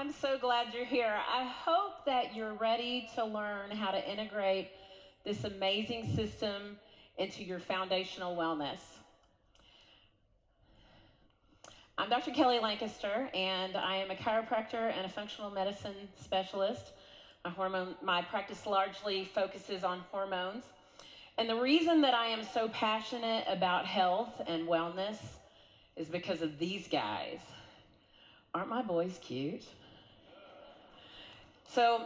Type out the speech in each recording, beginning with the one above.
I'm so glad you're here. I hope that you're ready to learn how to integrate this amazing system into your foundational wellness. I'm Dr. Kelly Lancaster, and I am a chiropractor and a functional medicine specialist. My practice largely focuses on hormones. And the reason that I am so passionate about health and wellness is because of these guys. Aren't my boys cute? So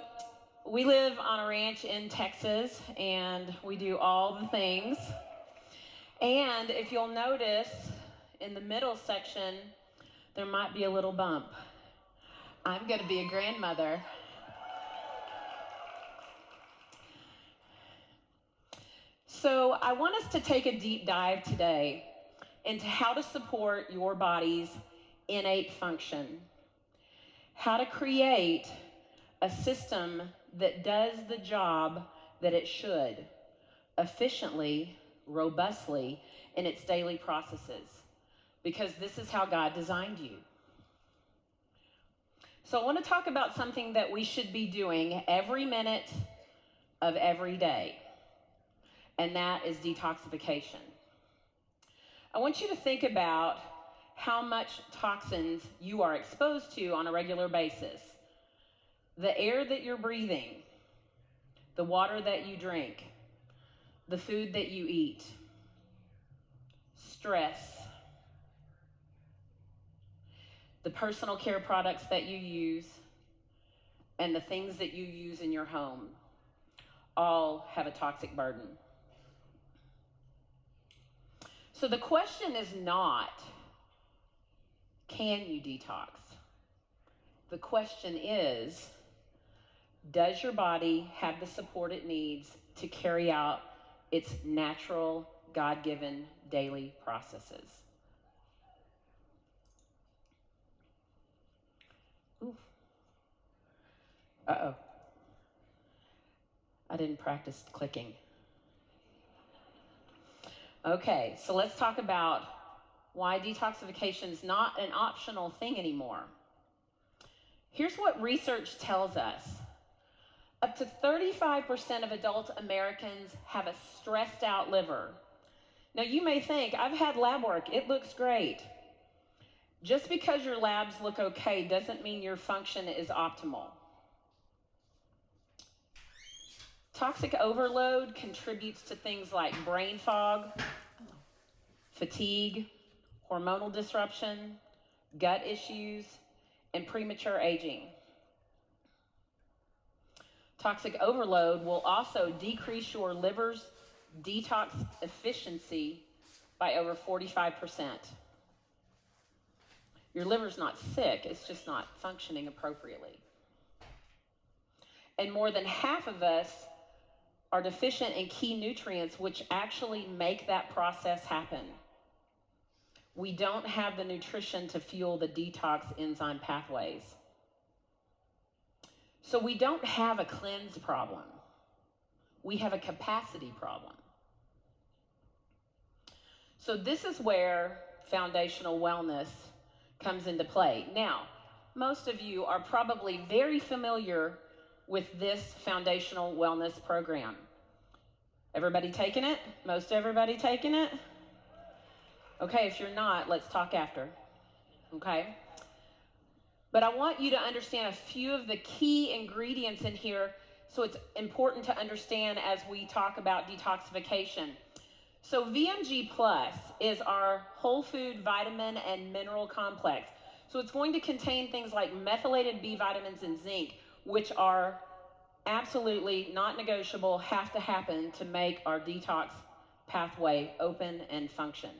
we live on a ranch in Texas, and we do all the things. And if you'll notice, in the middle section, there might be a little bump. I'm going to be a grandmother. So I want us to take a deep dive today into how to support your body's innate function, how to create a system that does the job that it should, efficiently, robustly, in its daily processes, because this is how God designed you. So I want to talk about something that we should be doing every minute of every day, and that is detoxification. I want you to think about how much toxins you are exposed to on a regular basis. The air that you're breathing, the water that you drink, the food that you eat, stress, the personal care products that you use, and the things that you use in your home all have a toxic burden. So the question is not, can you detox? The question is, does your body have the support it needs to carry out its natural, God-given daily processes? Ooh. Uh-oh. I didn't practice clicking. Okay, so let's talk about why detoxification is not an optional thing anymore. Here's what research tells us. Up to 35% of adult Americans have a stressed out liver. Now you may think, I've had lab work, it looks great. Just because your labs look okay doesn't mean your function is optimal. Toxic overload contributes to things like brain fog, fatigue, hormonal disruption, gut issues, and premature aging. Toxic overload will also decrease your liver's detox efficiency by over 45%. Your liver's not sick, it's just not functioning appropriately. And more than half of us are deficient in key nutrients which actually make that process happen. We don't have the nutrition to fuel the detox enzyme pathways. So we don't have a cleanse problem. We have a capacity problem. So this is where foundational wellness comes into play. Now, most of you are probably very familiar with this foundational wellness program. Everybody taking it? Most everybody taking it? Okay, if you're not, let's talk after. Okay? But I want you to understand a few of the key ingredients in here, so it's important to understand as we talk about detoxification. So VMG Plus is our whole food vitamin and mineral complex. So it's going to contain things like methylated B vitamins and zinc, which are absolutely not negotiable, have to happen to make our detox pathway open and function.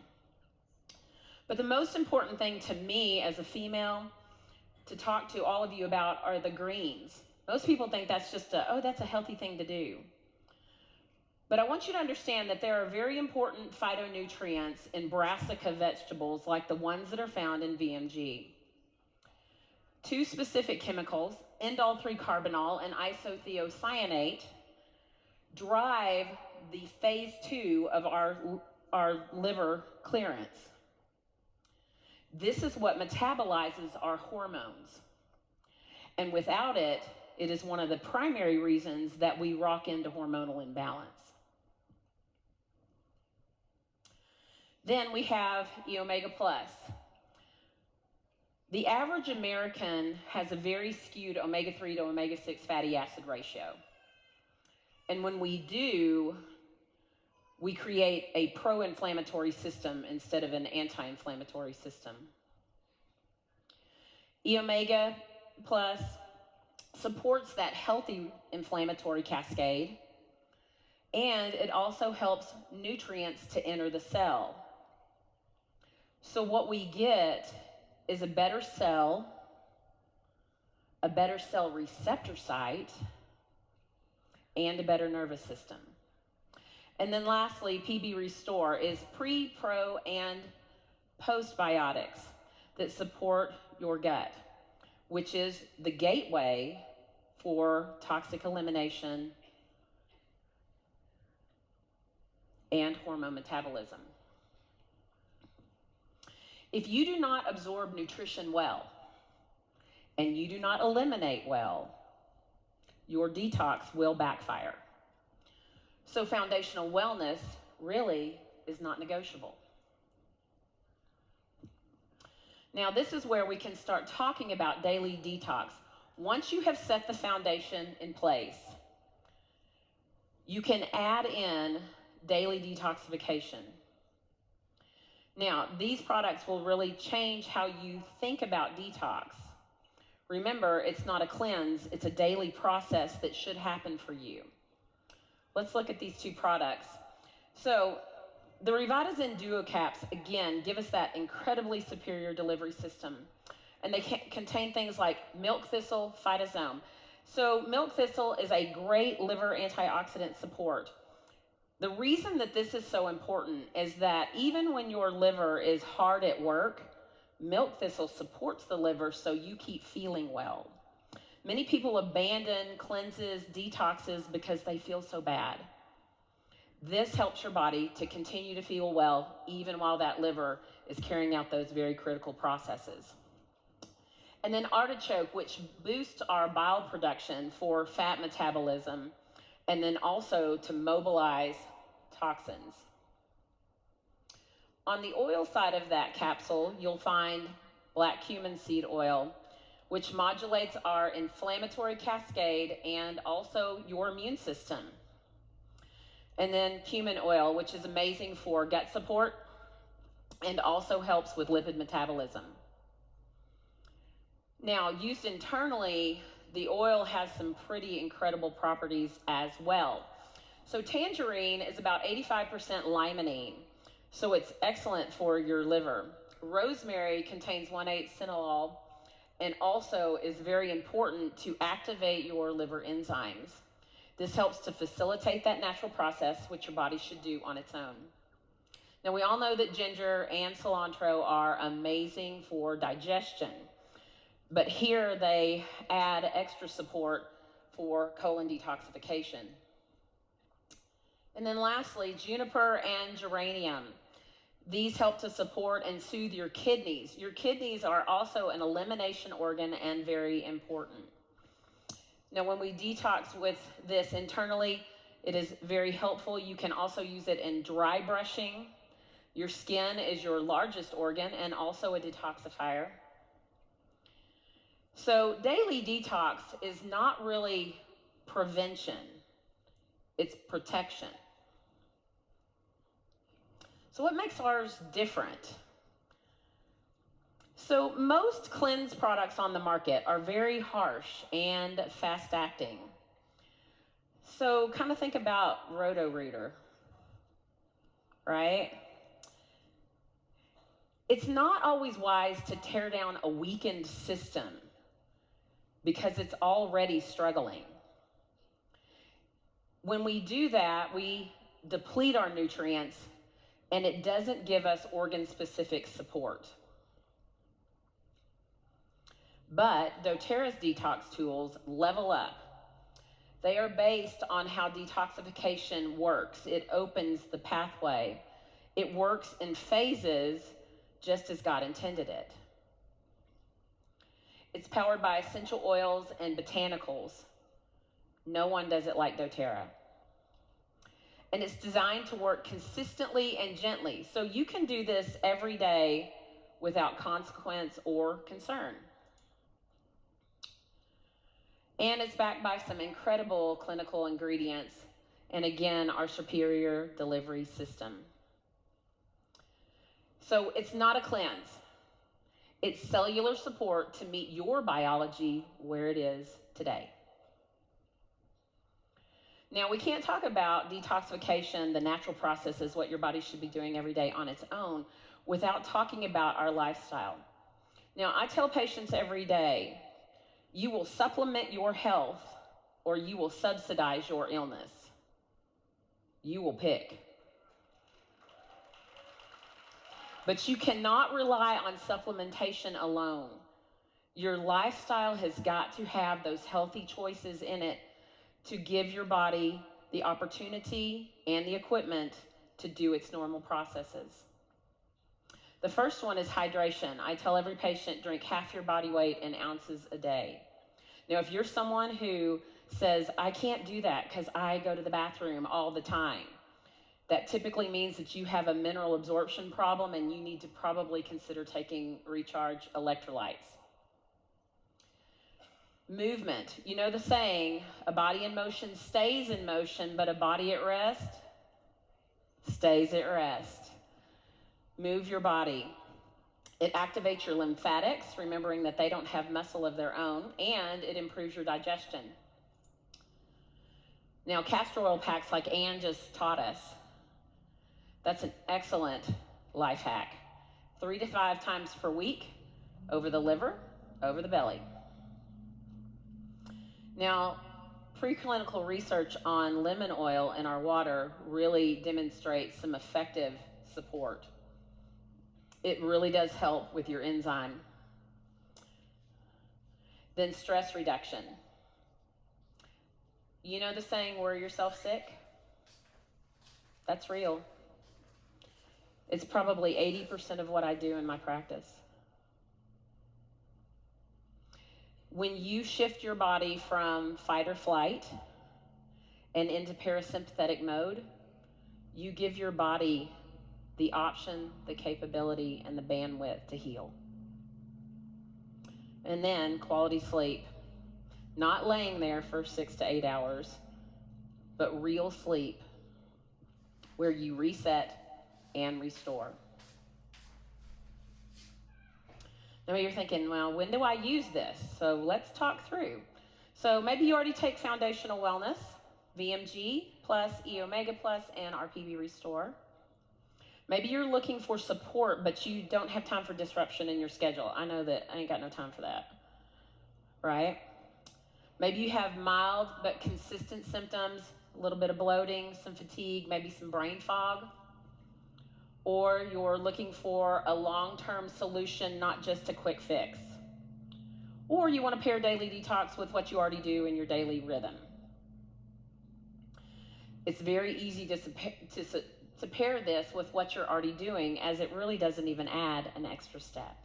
But the most important thing to me as a female to talk to all of you about are the greens. Most people think that's just that's a healthy thing to do. But I want you to understand that there are very important phytonutrients in brassica vegetables like the ones that are found in VMG. Two specific chemicals, indole-3-carbinol and isothiocyanate, drive the phase 2 of our liver clearance. This is what metabolizes our hormones. And without it, it is one of the primary reasons that we rock into hormonal imbalance. Then we have E-omega plus. The average American has a very skewed omega-3 to omega-6 fatty acid ratio. And when we do, we create a pro-inflammatory system instead of an anti-inflammatory system. E-omega plus supports that healthy inflammatory cascade, and it also helps nutrients to enter the cell. So what we get is a better cell receptor site, and a better nervous system. And then lastly, PB Restore is pre, pro, and postbiotics that support your gut, which is the gateway for toxic elimination and hormone metabolism. If you do not absorb nutrition well, and you do not eliminate well, your detox will backfire. So foundational wellness really is not negotiable. Now, this is where we can start talking about daily detox. Once you have set the foundation in place, you can add in daily detoxification. Now, these products will really change how you think about detox. Remember, it's not a cleanse, it's a daily process that should happen for you. Let's look at these two products. So, the Revitazen Duo Caps, again, give us that incredibly superior delivery system. And they contain things like milk thistle, phytosome. So, milk thistle is a great liver antioxidant support. The reason that this is so important is that even when your liver is hard at work, milk thistle supports the liver so you keep feeling well. Many people abandon cleanses, detoxes because they feel so bad. This helps your body to continue to feel well even while that liver is carrying out those very critical processes. And then artichoke, which boosts our bile production for fat metabolism, and then also to mobilize toxins. On the oil side of that capsule, you'll find black cumin seed oil, which modulates our inflammatory cascade and also your immune system. And then cumin oil, which is amazing for gut support and also helps with lipid metabolism. Now, used internally, the oil has some pretty incredible properties as well. So tangerine is about 85% limonene, so it's excellent for your liver. Rosemary contains 1/8 cinnalol and also is very important to activate your liver enzymes. This helps to facilitate that natural process, which your body should do on its own. Now, we all know that ginger and cilantro are amazing for digestion, but here they add extra support for colon detoxification. And then lastly, juniper and geranium. These help to support and soothe your kidneys. Your kidneys are also an elimination organ and very important. Now, when we detox with this internally, it is very helpful. You can also use it in dry brushing. Your skin is your largest organ and also a detoxifier. So daily detox is not really prevention, it's protection. So what makes ours different? So most cleanse products on the market are very harsh and fast acting. So kind of think about Roto-Rooter, right? It's not always wise to tear down a weakened system because it's already struggling. When we do that, we deplete our nutrients and it doesn't give us organ-specific support. But doTERRA's detox tools level up. They are based on how detoxification works. It opens the pathway. It works in phases just as God intended it. It's powered by essential oils and botanicals. No one does it like doTERRA. And it's designed to work consistently and gently. So you can do this every day without consequence or concern. And it's backed by some incredible clinical ingredients, and again, our superior delivery system. So it's not a cleanse. It's cellular support to meet your biology where it is today. Now, we can't talk about detoxification, the natural processes, what your body should be doing every day on its own, without talking about our lifestyle. Now, I tell patients every day, you will supplement your health or you will subsidize your illness. You will pick. But you cannot rely on supplementation alone. Your lifestyle has got to have those healthy choices in it to give your body the opportunity and the equipment to do its normal processes. The first one is hydration. I tell every patient, drink half your body weight in ounces a day. Now, if you're someone who says, I can't do that because I go to the bathroom all the time, that typically means that you have a mineral absorption problem and you need to probably consider taking recharge electrolytes. Movement. You know the saying, a body in motion stays in motion, but a body at rest stays at rest. Move your body. It activates your lymphatics, remembering that they don't have muscle of their own, and it improves your digestion. Now, castor oil packs like Ann just taught us, that's an excellent life hack. 3 to 5 times per week, over the liver, over the belly. Now, preclinical research on lemon oil in our water really demonstrates some effective support. It really does help with your enzyme. Then stress reduction. You know the saying, worry yourself sick? That's real. It's probably 80% of what I do in my practice. When you shift your body from fight or flight and into parasympathetic mode, you give your body the option, the capability, and the bandwidth to heal. And then quality sleep. Not laying there for 6 to 8 hours, but real sleep where you reset and restore. Now you're thinking, well, when do I use this? So let's talk through. So maybe you already take Foundational Wellness, VMG plus, E Omega plus, and RPB Restore. Maybe you're looking for support, but you don't have time for disruption in your schedule. I know that I ain't got no time for that, right? Maybe you have mild but consistent symptoms, a little bit of bloating, some fatigue, maybe some brain fog. Or you're looking for a long-term solution, not just a quick fix. Or you want to pair daily detox with what you already do in your daily rhythm. It's very easy to pair this with what you're already doing, as it really doesn't even add an extra step.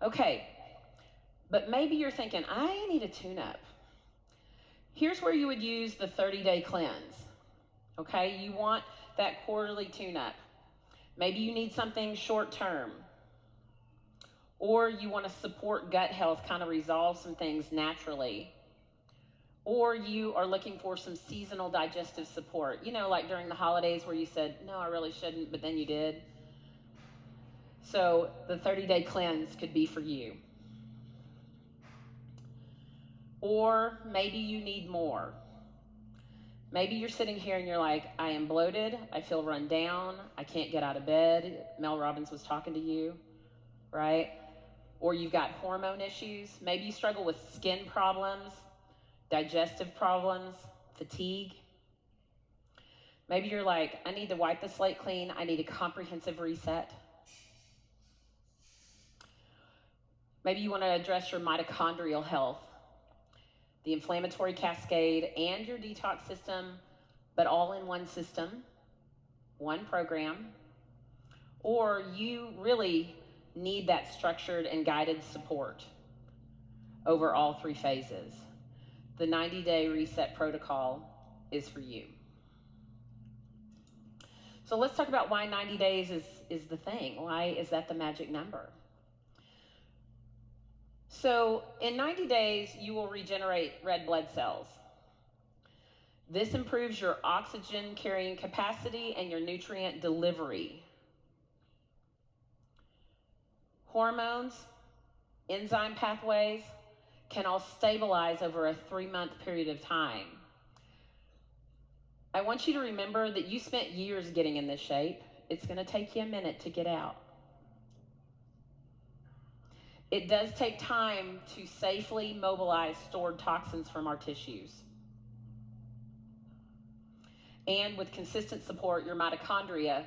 Okay, but maybe you're thinking, I need a tune-up. Here's where you would use the 30-day cleanse. Okay, you want that quarterly tune-up. Maybe you need something short-term. Or you want to support gut health, kind of resolve some things naturally. Or you are looking for some seasonal digestive support. You know, like during the holidays where you said, no, I really shouldn't, but then you did. So the 30-day cleanse could be for you. Or maybe you need more. Maybe you're sitting here and you're like, I am bloated, I feel run down, I can't get out of bed. Mel Robbins was talking to you, right? Or you've got hormone issues. Maybe you struggle with skin problems, digestive problems, fatigue. Maybe you're like, I need to wipe the slate clean, I need a comprehensive reset. Maybe you want to address your mitochondrial health, the inflammatory cascade, and your detox system, but all in one system, one program. Or you really need that structured and guided support over all 3 phases, the 90-day reset protocol is for you. So let's talk about why 90 days is the thing. Why is that the magic number? So in 90 days, you will regenerate red blood cells. This improves your oxygen carrying capacity and your nutrient delivery. Hormones, enzyme pathways can all stabilize over a 3-month period of time. I want you to remember that you spent years getting in this shape. It's going to take you a minute to get out. It does take time to safely mobilize stored toxins from our tissues. And with consistent support, your mitochondria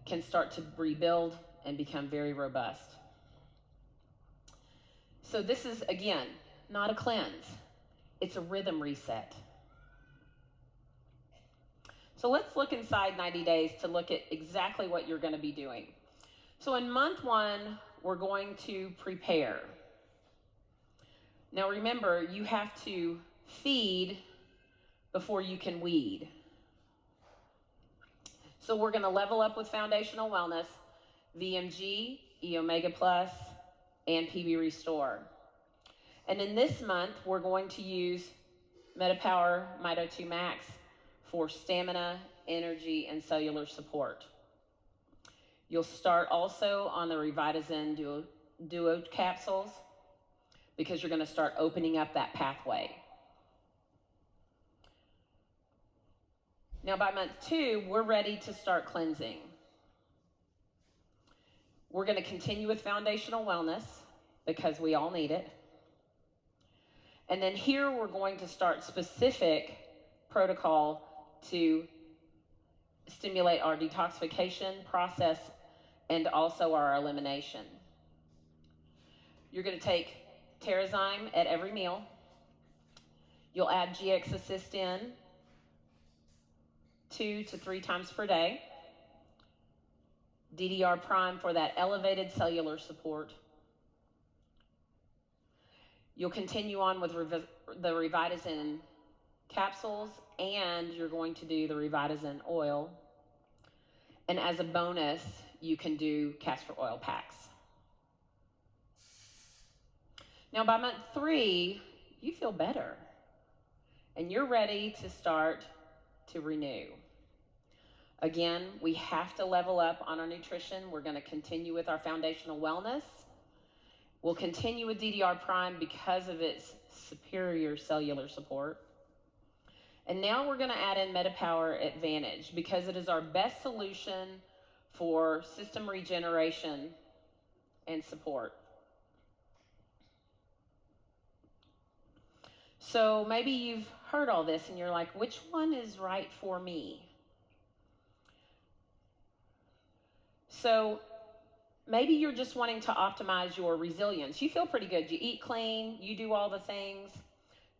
can start to rebuild and become very robust. So this is, again, not a cleanse. It's a rhythm reset. So let's look inside 90 days to look at exactly what you're going to be doing. So in month 1, we're going to prepare. Now remember, you have to feed before you can weed. So we're going to level up with foundational wellness, VMG, E Omega Plus, and PB Restore. And in this month, we're going to use MetaPower Mito 2 Max for stamina, energy, and cellular support. You'll start also on the Revitazen Duo capsules because you're going to start opening up that pathway. Now by month 2, we're ready to start cleansing. We're going to continue with foundational wellness because we all need it. And then here we're going to start specific protocol to stimulate our detoxification process and also our elimination. You're going to take Terrazyme at every meal. You'll add GX Assist in 2 to 3 times per day. DDR Prime for that elevated cellular support. You'll continue on with the Revitazen capsules, and you're going to do the Revitazen oil. And as a bonus, you can do castor oil packs. Now by month 3, you feel better, and you're ready to start to renew. Again, we have to level up on our nutrition. We're going to continue with our foundational wellness. We'll continue with DDR Prime because of its superior cellular support. And now we're going to add in MetaPower Advantage because it is our best solution for system regeneration and support. So maybe you've heard all this and you're like, which one is right for me? So maybe you're just wanting to optimize your resilience. You feel pretty good. You eat clean, you do all the things.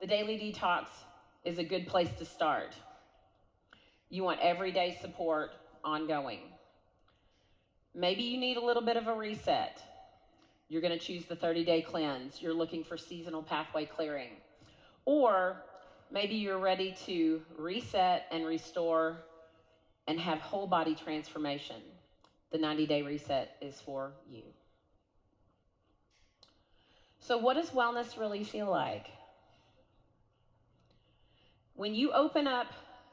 The daily detox is a good place to start. You want everyday support ongoing. Maybe you need a little bit of a reset. You're going to choose the 30-day cleanse. You're looking for seasonal pathway clearing. Or maybe you're ready to reset and restore and have whole body transformation. The 90-day reset is for you. So what does wellness really feel like? When you open up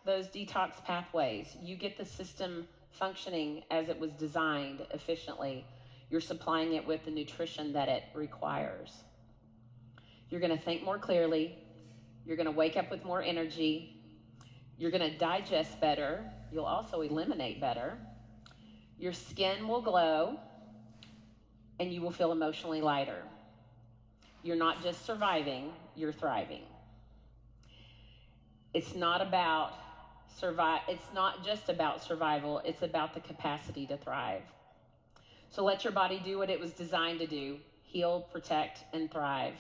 those detox pathways, you get the system functioning as it was designed efficiently. You're supplying it with the nutrition that it requires. You're going to think more clearly. You're going to wake up with more energy. You're going to digest better. You'll also eliminate better. Your skin will glow, and you will feel emotionally lighter. You're not just surviving, you're thriving. It's not just about survival, it's about the capacity to thrive. So let your body do what it was designed to do: heal, protect, and thrive.